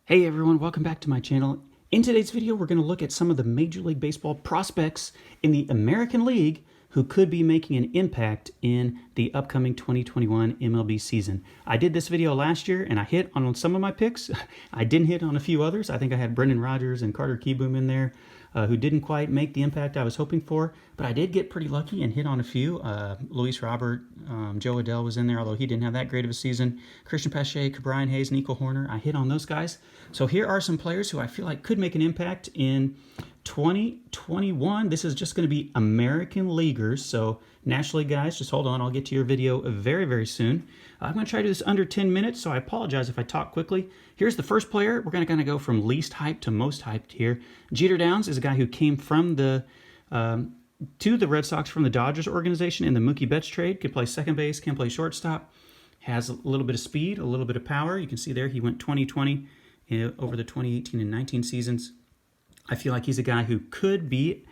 Hey everyone, welcome back to my channel. In today's video, we're going to look at some of the Major League Baseball prospects in the American League who could be making an impact in the upcoming 2021 MLB season. I did this video last year and I hit on some of my picks. I didn't hit on a few others. I think I had Brendan Rodgers and Carter Kieboom in there who didn't quite make the impact I was hoping for, but I did get pretty lucky and hit on a few. Luis Robert, Joe Adell was in there, although he didn't have that great of a season. Christian Pache, Brian Hayes, Nico Horner, I hit on those guys. So here are some players who I feel like could make an impact in 2021. This is just going to be American Leaguers, so National League guys, just hold on. I'll get to your video very, very soon. I'm going to try to do this under 10 minutes, so I apologize if I talk quickly. Here's the first player. We're going to kind of go from least hyped to most hyped here. Jeter Downs is a guy who came from the to the Red Sox from the Dodgers organization in the Mookie Betts trade. Can play second base, can play shortstop, has a little bit of speed, a little bit of power. You can see there he went 20-20 over the 2018 and 19 seasons. I feel like he's a guy who could be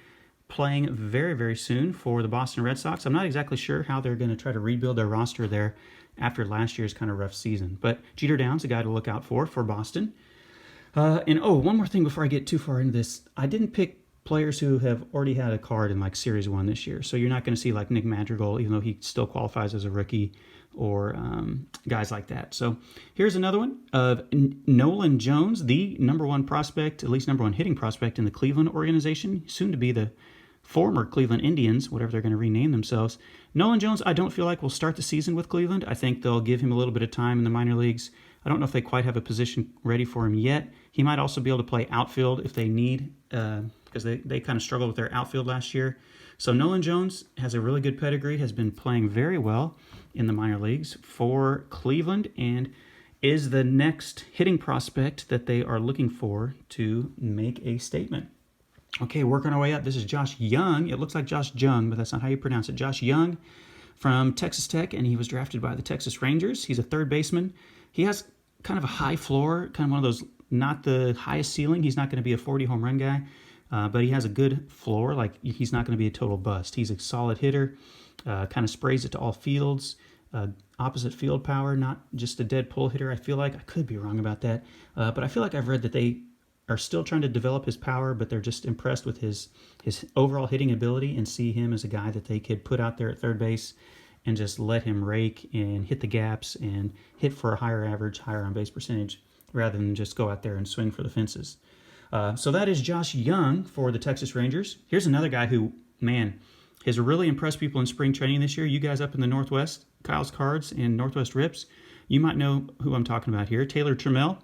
playing very, very soon for the Boston Red Sox. I'm not exactly sure how they're going to try to rebuild their roster there after last year's kind of rough season. But Jeter Downs, a guy to look out for Boston. One more thing before I get too far into this. I didn't pick players who have already had a card in like Series 1 this year. So you're not going to see like Nick Madrigal, even though he still qualifies as a rookie, or guys like that. So here's another one of Nolan Jones, the number one prospect, at least number one hitting prospect in the Cleveland organization, soon to be the former Cleveland Indians, whatever they're going to rename themselves. Nolan Jones, I don't feel like will start the season with Cleveland. I think they'll give him a little bit of time in the minor leagues. I don't know if they quite have a position ready for him yet. He might also be able to play outfield if they need, because they kind of struggled with their outfield last year. So Nolan Jones has a really good pedigree, has been playing very well in the minor leagues for Cleveland, and is the next hitting prospect that they are looking for to make a statement. Okay, working our way up. This is Josh Young. It looks like Josh Jung, but that's not how you pronounce it. Josh Young from Texas Tech, and he was drafted by the Texas Rangers. He's a third baseman. He has kind of a high floor, kind of one of those, not the highest ceiling. He's not going to be a 40 home run guy, but he has a good floor. Like, he's not going to be a total bust. He's a solid hitter, kind of sprays it to all fields, opposite field power, not just a dead pull hitter. I feel like, I could be wrong about that, but I feel like I've read that they are still trying to develop his power, but they're just impressed with his overall hitting ability and see him as a guy that they could put out there at third base and just let him rake and hit the gaps and hit for a higher average, higher on base percentage, rather than just go out there and swing for the fences. So that is Josh Young for the Texas Rangers. Here's another guy who, man, has really impressed people in spring training this year. You guys up in the Northwest, Kyle's Cards and Northwest Rips, you might know who I'm talking about here. Taylor Turmell.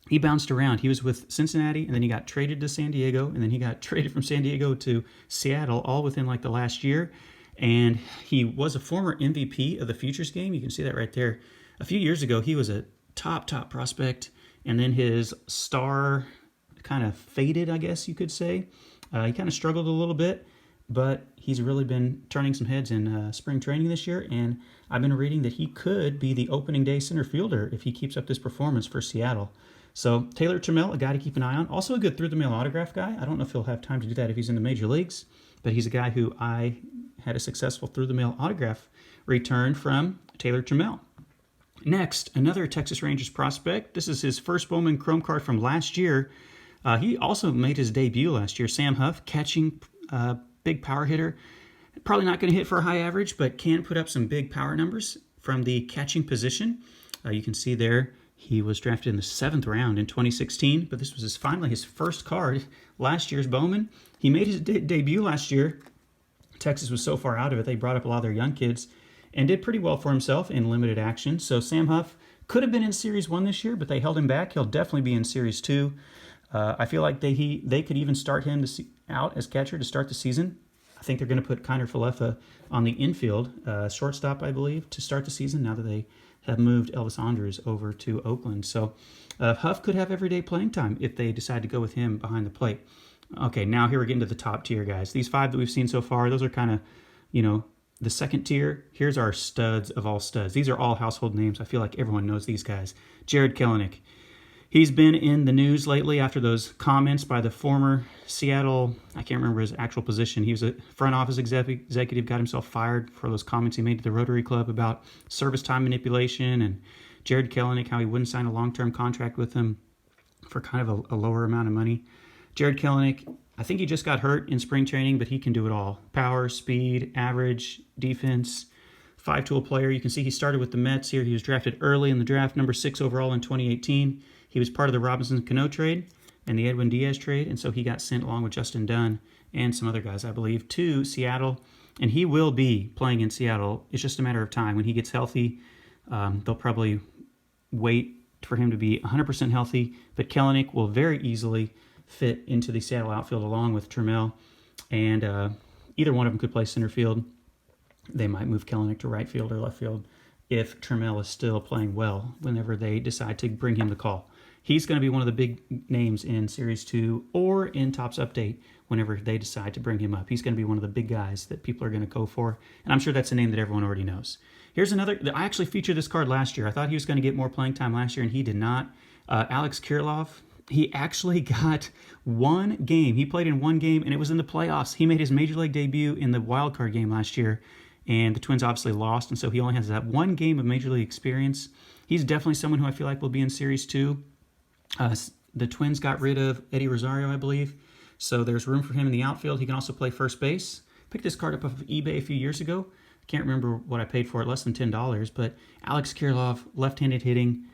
He bounced around. He was with Cincinnati, and then he got traded to San Diego, and then he got traded from San Diego to Seattle, all within like the last year. And he was a former MVP of the Futures game. You can see that right there. A few years ago, he was a top prospect, and then his star kind of faded, I guess you could say. He kind of struggled a little bit, but he's really been turning some heads in spring training this year, and I've been reading that he could be the opening day center fielder if he keeps up this performance for Seattle. So Taylor Turmell, a guy to keep an eye on. Also a good through-the-mail autograph guy. I don't know if he'll have time to do that if he's in the major leagues, but he's a guy who I had a successful through-the-mail autograph return from Taylor Turmell. Next, another Texas Rangers prospect. This is his first Bowman Chrome card from last year. He also made his debut last year. Sam Huff, catching, big power hitter. Probably not going to hit for a high average, but can put up some big power numbers from the catching position. You can see there he was drafted in the 7th round in 2016, but this was finally his first card, last year's Bowman. He made his debut last year. Texas was so far out of it, they brought up a lot of their young kids and did pretty well for himself in limited action. So Sam Huff could have been in Series 1 this year, but they held him back. He'll definitely be in Series 2. I feel like they could even start him out as catcher to start the season. I think they're going to put Kiner Falefa on the infield, shortstop, I believe, to start the season now that they have moved Elvis Andrus over to Oakland. So Huff could have everyday playing time if they decide to go with him behind the plate. Okay, now here we're getting to the top tier guys. These 5 that we've seen so far, those are kind of, the second tier. Here's our studs of all studs. These are all household names. I feel like everyone knows these guys. Jared Kellenick. He's been in the news lately after those comments by the former Seattle, I can't remember his actual position. He was a front office executive, got himself fired for those comments he made to the Rotary Club about service time manipulation, and Jared Kellenick, how he wouldn't sign a long-term contract with him. for kind of a lower amount of money. Jared Kellenick, I think he just got hurt in spring training, but he can do it all. Power, speed, average, defense, five-tool player. You can see he started with the Mets here. He was drafted early in the draft, number 6 overall in 2018. He was part of the Robinson-Cano trade and the Edwin Diaz trade, and so he got sent along with Justin Dunn and some other guys, I believe, to Seattle. And he will be playing in Seattle. It's just a matter of time. When he gets healthy, they'll probably wait for him to be 100% healthy. But Kellenick will very easily fit into the Seattle outfield along with Turmell. And either one of them could play center field. They might move Kellenick to right field or left field if Turmell is still playing well whenever they decide to bring him the call. He's going to be one of the big names in Series 2 or in Topps Update whenever they decide to bring him up. He's going to be one of the big guys that people are going to go for, and I'm sure that's a name that everyone already knows. Here's another. I actually featured this card last year. I thought he was going to get more playing time last year, and he did not. Alex Kirilov, he actually got one game. He played in one game, and it was in the playoffs. He made his Major League debut in the wild card game last year, and the Twins obviously lost, and so he only has that one game of Major League experience. He's definitely someone who I feel like will be in Series 2. The Twins got rid of Eddie Rosario, I believe, so there's room for him in the outfield. He can also play first base. Picked this card up off of eBay a few years ago. Can't remember what I paid for it, less than $10, but Alex Kirilov, left-handed hitting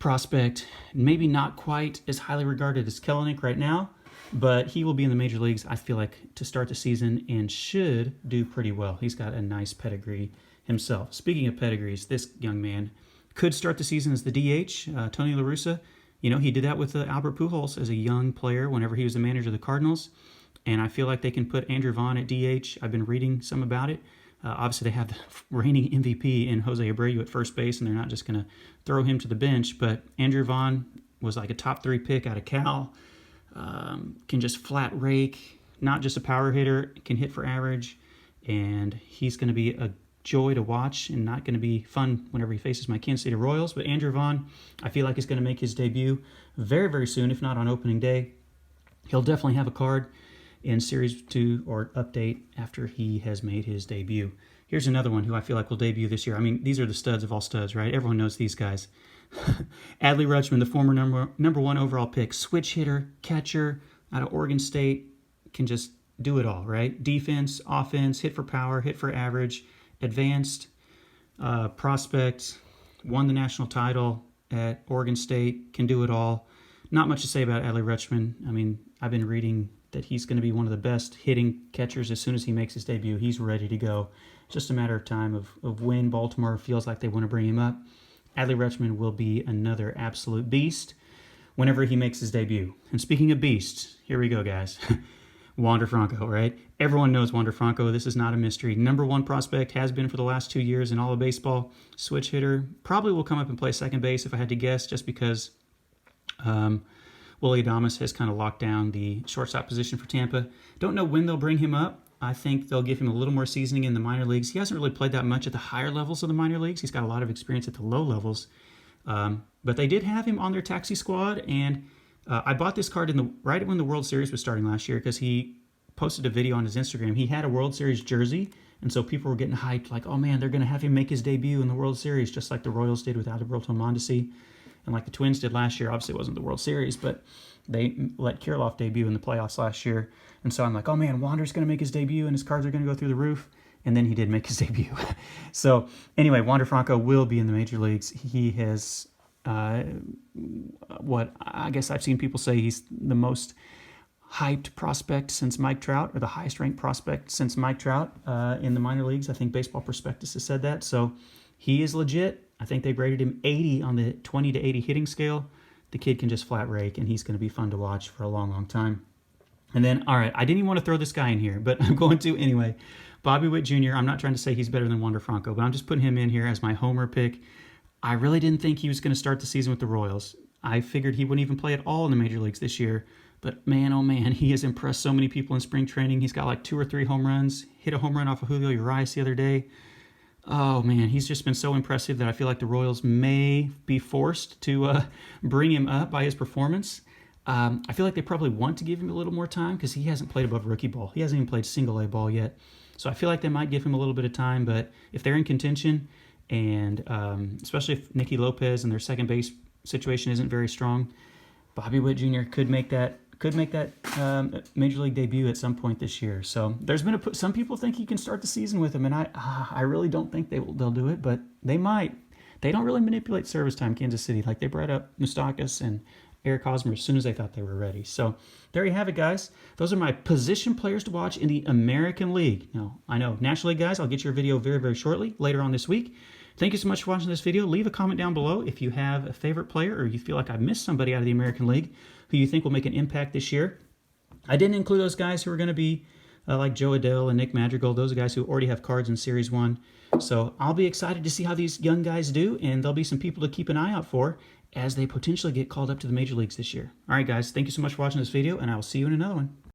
prospect, maybe not quite as highly regarded as Kellenick right now, but he will be in the major leagues, I feel like, to start the season and should do pretty well. He's got a nice pedigree himself. Speaking of pedigrees, this young man could start the season as the DH, Tony La Russa. You know, he did that with Albert Pujols as a young player whenever he was the manager of the Cardinals, and I feel like they can put Andrew Vaughn at DH. I've been reading some about it. Obviously, they have the reigning MVP in Jose Abreu at first base, and they're not just going to throw him to the bench. But Andrew Vaughn was like a top 3 pick out of Cal, can just flat rake, not just a power hitter, can hit for average, and he's going to be a joy to watch and not going to be fun whenever he faces my Kansas City Royals. But Andrew Vaughn, I feel like, is going to make his debut very, very soon, if not on opening day. He'll definitely have a card in Series 2 or Update after he has made his debut. Here's another one who I feel like will debut this year. I mean, these are the studs of all studs, right? Everyone knows these guys. Adley Rutschman, the former number 1 overall pick, switch hitter, catcher out of Oregon State, can just do it all, right? Defense, offense, hit for power, hit for average, advanced prospect, won the national title at Oregon State, can do it all. Not much to say about Adley Rutschman. I mean, I've been reading that he's going to be one of the best hitting catchers as soon as he makes his debut. He's ready to go. It's just a matter of time of when Baltimore feels like they want to bring him up. Adley Rutschman will be another absolute beast whenever he makes his debut. And speaking of beasts, here we go, guys. Wander Franco, right? Everyone knows Wander Franco. This is not a mystery. Number 1 prospect, has been for the last 2 years in all of baseball. Switch hitter. Probably will come up and play second base if I had to guess, just because Willie Adames has kind of locked down the shortstop position for Tampa. Don't know when they'll bring him up. I think they'll give him a little more seasoning in the minor leagues. He hasn't really played that much at the higher levels of the minor leagues. He's got a lot of experience at the low levels. But they did have him on their taxi squad, and I bought this card right when the World Series was starting last year because he posted a video on his Instagram. He had a World Series jersey, and so people were getting hyped like, oh man, they're going to have him make his debut in the World Series, just like the Royals did with Adalberto Mondesi. And like the Twins did last year. Obviously, it wasn't the World Series, but they let Kirilov debut in the playoffs last year. And so I'm like, oh man, Wander's going to make his debut, and his cards are going to go through the roof. And then he did make his debut. So anyway, Wander Franco will be in the major leagues. He has, what I guess I've seen people say he's the most hyped prospect since Mike Trout, or the highest ranked prospect since Mike Trout in the minor leagues. I think Baseball Prospectus has said that. So he is legit. I think they graded him 80 on the 20 to 80 hitting scale. The kid can just flat rake, and he's going to be fun to watch for a long, long time. And then, all right, I didn't even want to throw this guy in here, but I'm going to anyway. Bobby Witt Jr., I'm not trying to say he's better than Wander Franco, but I'm just putting him in here as my homer pick. I really didn't think he was going to start the season with the Royals. I figured he wouldn't even play at all in the major leagues this year. But man, oh man, he has impressed so many people in spring training. He's got like 2 or 3 home runs. Hit a home run off of Julio Urias the other day. Oh man, he's just been so impressive that I feel like the Royals may be forced to bring him up by his performance. I feel like they probably want to give him a little more time because he hasn't played above rookie ball. He hasn't even played single A ball yet. So I feel like they might give him a little bit of time, but if they're in contention, and especially if Nicky Lopez and their second base situation isn't very strong, Bobby Witt Jr. could make that major league debut at some point this year. So there's been some people think he can start the season with him, and I really don't think they'll do it, but they might. They don't really manipulate service time, Kansas City. Like, they brought up Moustakas and Eric Hosmer as soon as they thought they were ready. So there you have it, guys. Those are my position players to watch in the American League. Now, I know National League guys, I'll get your video very, very shortly later on this week. Thank you so much for watching this video. Leave a comment down below if you have a favorite player or you feel like I missed somebody out of the American League who you think will make an impact this year. I didn't include those guys who are going to be like Joe Adell and Nick Madrigal. Those are guys who already have cards in Series 1. So I'll be excited to see how these young guys do, and there'll be some people to keep an eye out for as they potentially get called up to the major leagues this year. All right, guys, thank you so much for watching this video, and I will see you in another one.